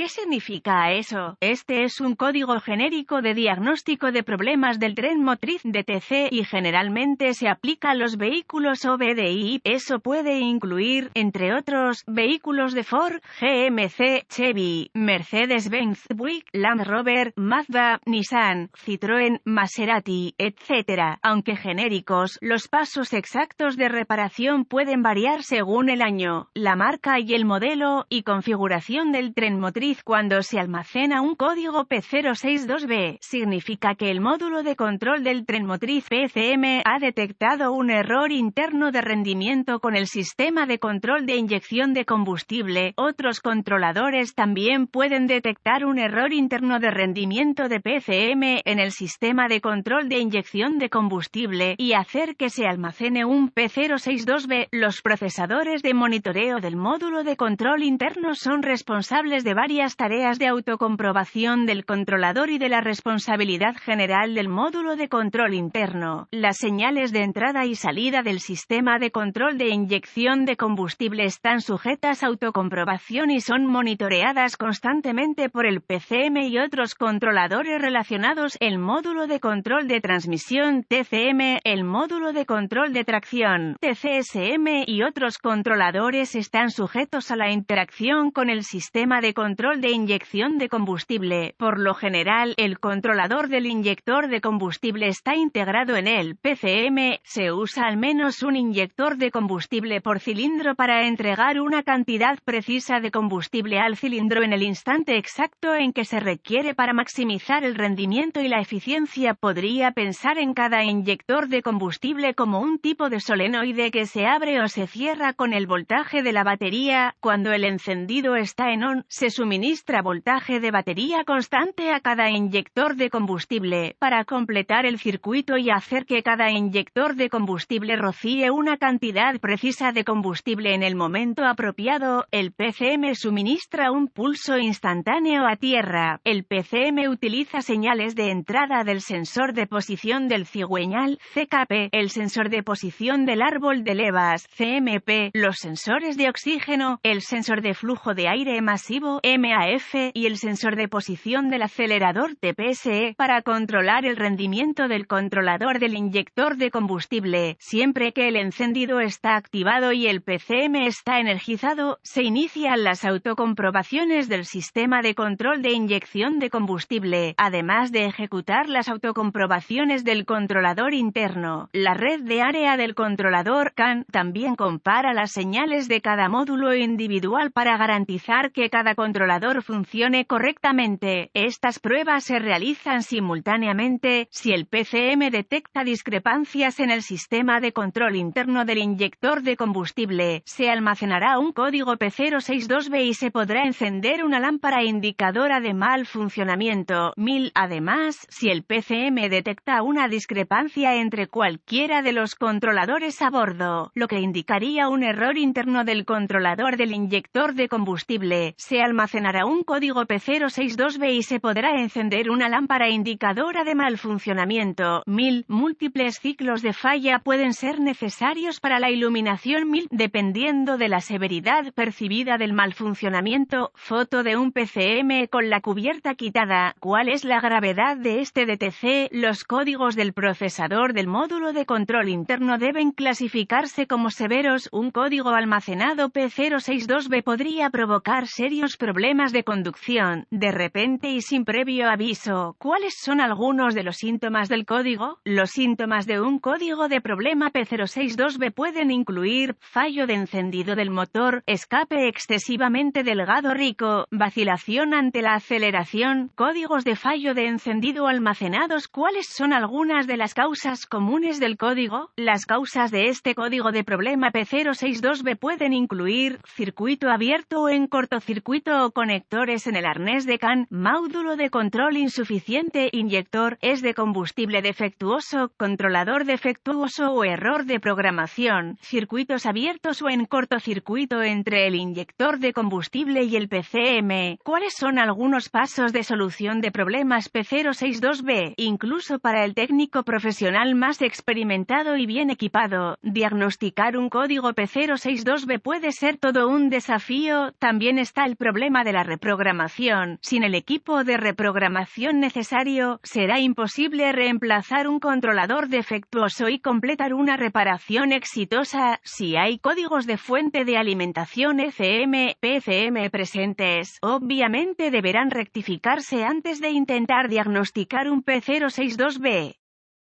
¿Qué significa eso? Este es un código genérico de diagnóstico de problemas del tren motriz DTC y generalmente se aplica a los vehículos OBDI. Eso puede incluir, entre otros, vehículos de Ford, GMC, Chevy, Mercedes-Benz, Buick, Land Rover, Mazda, Nissan, Citroën, Maserati, etc. Aunque genéricos, los pasos exactos de reparación pueden variar según el año, la marca y el modelo y configuración del tren motriz. Cuando se almacena un código P062B, significa que el módulo de control del tren motriz PCM ha detectado un error interno de rendimiento con el sistema de control de inyección de combustible. Otros controladores también pueden detectar un error interno de rendimiento de PCM en el sistema de control de inyección de combustible y hacer que se almacene un P062B. Los procesadores de monitoreo del módulo de control interno son responsables de varias tareas de autocomprobación del controlador y de la responsabilidad general del módulo de control interno. Las señales de entrada y salida del sistema de control de inyección de combustible están sujetas a autocomprobación y son monitoreadas constantemente por el PCM y otros controladores relacionados. El módulo de control de transmisión TCM, el módulo de control de tracción TCSM y otros controladores están sujetos a la interacción con el sistema de control de inyección de combustible. Por lo general, el controlador del inyector de combustible está integrado en el PCM. Se usa al menos un inyector de combustible por cilindro para entregar una cantidad precisa de combustible al cilindro en el instante exacto en que se requiere para maximizar el rendimiento y la eficiencia. Podría pensar en cada inyector de combustible como un tipo de solenoide que se abre o se cierra con el voltaje de la batería. Cuando el encendido está en on, se suministra voltaje de batería constante a cada inyector de combustible, para completar el circuito y hacer que cada inyector de combustible rocíe una cantidad precisa de combustible en el momento apropiado. El PCM suministra un pulso instantáneo a tierra. El PCM utiliza señales de entrada del sensor de posición del cigüeñal, CKP, el sensor de posición del árbol de levas, CMP, los sensores de oxígeno, el sensor de flujo de aire masivo, MAF, y el sensor de posición del acelerador TPSE, para controlar el rendimiento del controlador del inyector de combustible. Siempre que el encendido está activado y el PCM está energizado, se inician las autocomprobaciones del sistema de control de inyección de combustible, además de ejecutar las autocomprobaciones del controlador interno. La red de área del controlador CAN también compara las señales de cada módulo individual para garantizar que cada controlador funcione correctamente. Estas pruebas se realizan simultáneamente. Si el PCM detecta discrepancias en el sistema de control interno del inyector de combustible, se almacenará un código P062B y se podrá encender una lámpara indicadora de mal funcionamiento. Además, si el PCM detecta una discrepancia entre cualquiera de los controladores a bordo, lo que indicaría un error interno del controlador del inyector de combustible, se almacenará un código P062B y se podrá encender una lámpara indicadora de mal funcionamiento. Múltiples ciclos de falla pueden ser necesarios para la iluminación dependiendo de la severidad percibida del mal funcionamiento. Foto de un PCM con la cubierta quitada. ¿Cuál es la gravedad de este DTC? Los códigos del procesador del módulo de control interno deben clasificarse como severos. Un código almacenado P062B podría provocar serios problemas de conducción, de repente y sin previo aviso. ¿Cuáles son algunos de los síntomas del código? Los síntomas de un código de problema P062B pueden incluir fallo de encendido del motor, escape excesivamente delgado rico, vacilación ante la aceleración, códigos de fallo de encendido almacenados. ¿Cuáles son algunas de las causas comunes del código? Las causas de este código de problema P062B pueden incluir circuito abierto o en cortocircuito o conectores en el arnés de CAN, módulo de control insuficiente, inyector es de combustible defectuoso, controlador defectuoso o error de programación, circuitos abiertos o en cortocircuito entre el inyector de combustible y el PCM. ¿Cuáles son algunos pasos de solución de problemas P062B? Incluso para el técnico profesional más experimentado y bien equipado, diagnosticar un código P062B puede ser todo un desafío. También está el problema de de la reprogramación. Sin el equipo de reprogramación necesario, será imposible reemplazar un controlador defectuoso y completar una reparación exitosa. Si hay códigos de fuente de alimentación ECM, PCM presentes, obviamente deberán rectificarse antes de intentar diagnosticar un P062B.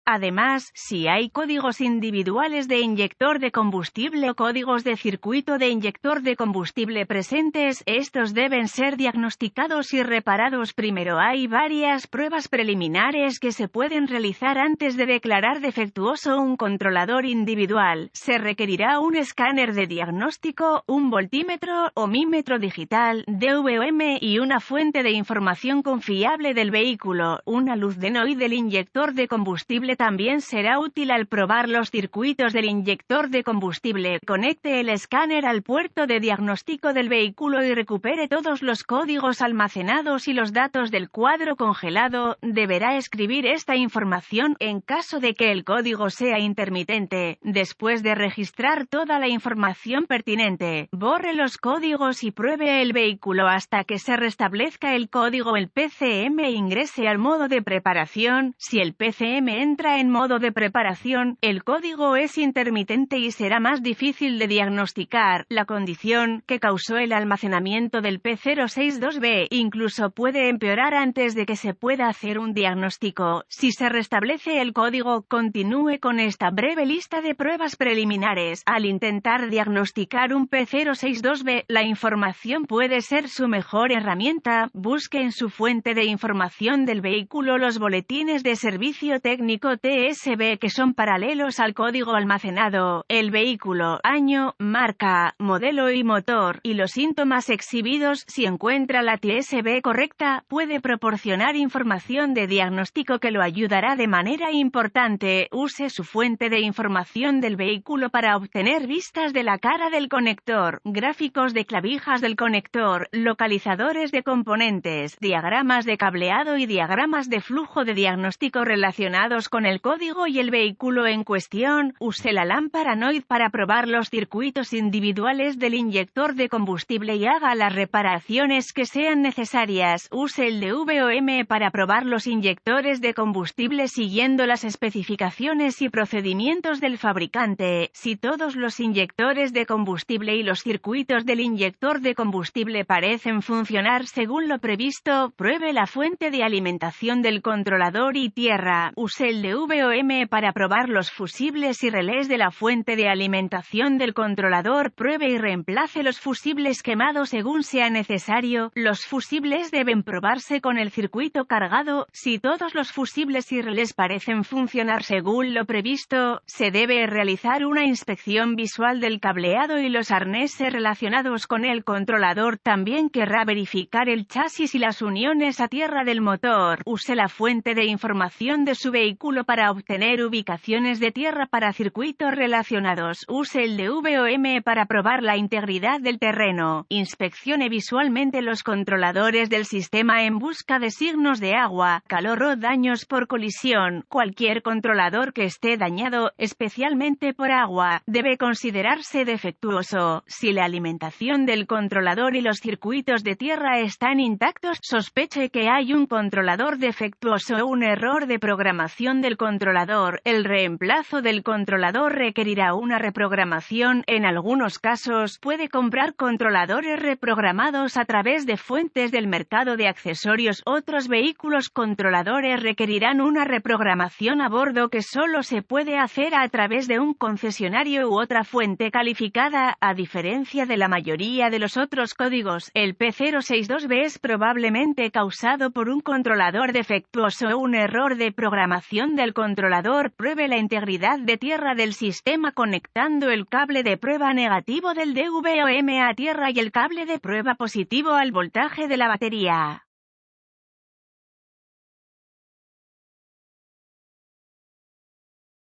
Además, si hay códigos individuales de inyector de combustible o códigos de circuito de inyector de combustible presentes, estos deben ser diagnosticados y reparados primero. Hay varias pruebas preliminares que se pueden realizar antes de declarar defectuoso un controlador individual. Se requerirá un escáner de diagnóstico, un voltímetro, ohmímetro digital, DVOM y una fuente de información confiable del vehículo. Una luz de NOI del inyector de combustible también será útil al probar los circuitos del inyector de combustible. Conecte el escáner al puerto de diagnóstico del vehículo y recupere todos los códigos almacenados y los datos del cuadro congelado. Deberá escribir esta información en caso de que el código sea intermitente. Después de registrar toda la información pertinente, borre los códigos y pruebe el vehículo hasta que se restablezca el código. El PCM ingrese al modo de preparación. Si el PCM entra en modo de preparación, el código es intermitente y será más difícil de diagnosticar. La condición que causó el almacenamiento del P062B incluso puede empeorar antes de que se pueda hacer un diagnóstico. Si se restablece el código, continúe con esta breve lista de pruebas preliminares. Al intentar diagnosticar un P062B, la información puede ser su mejor herramienta. Busque en su fuente de información del vehículo los boletines de servicio técnico TSB que son paralelos al código almacenado, el vehículo, año, marca, modelo y motor, y los síntomas exhibidos. Si encuentra la TSB correcta, puede proporcionar información de diagnóstico que lo ayudará de manera importante. Use su fuente de información del vehículo para obtener vistas de la cara del conector, gráficos de clavijas del conector, localizadores de componentes, diagramas de cableado y diagramas de flujo de diagnóstico relacionados con el código y el vehículo en cuestión. Use la lámpara NOID para probar los circuitos individuales del inyector de combustible y haga las reparaciones que sean necesarias. Use el DVOM para probar los inyectores de combustible siguiendo las especificaciones y procedimientos del fabricante. Si todos los inyectores de combustible y los circuitos del inyector de combustible parecen funcionar según lo previsto, pruebe la fuente de alimentación del controlador y tierra. Use el DVOM para probar los fusibles y relés de la fuente de alimentación del controlador. Pruebe y reemplace los fusibles quemados según sea necesario. Los fusibles deben probarse con el circuito cargado. Si todos los fusibles y relés parecen funcionar según lo previsto, se debe realizar una inspección visual del cableado y los arneses relacionados con el controlador. También querrá verificar el chasis y las uniones a tierra del motor. Use la fuente de información de su vehículo para obtener ubicaciones de tierra para circuitos relacionados. Use el DVOM para probar la integridad del terreno. Inspeccione visualmente los controladores del sistema en busca de signos de agua, calor o daños por colisión. Cualquier controlador que esté dañado, especialmente por agua, debe considerarse defectuoso. Si la alimentación del controlador y los circuitos de tierra están intactos, sospeche que hay un controlador defectuoso o un error de programación del controlador. El reemplazo del controlador requerirá una reprogramación. En algunos casos, puede comprar controladores reprogramados a través de fuentes del mercado de accesorios. Otros vehículos controladores requerirán una reprogramación a bordo que solo se puede hacer a través de un concesionario u otra fuente calificada. A diferencia de la mayoría de los otros códigos, el P062B es probablemente causado por un controlador defectuoso o un error de programación del controlador. Pruebe la integridad de tierra del sistema conectando el cable de prueba negativo del DVOM a tierra y el cable de prueba positivo al voltaje de la batería.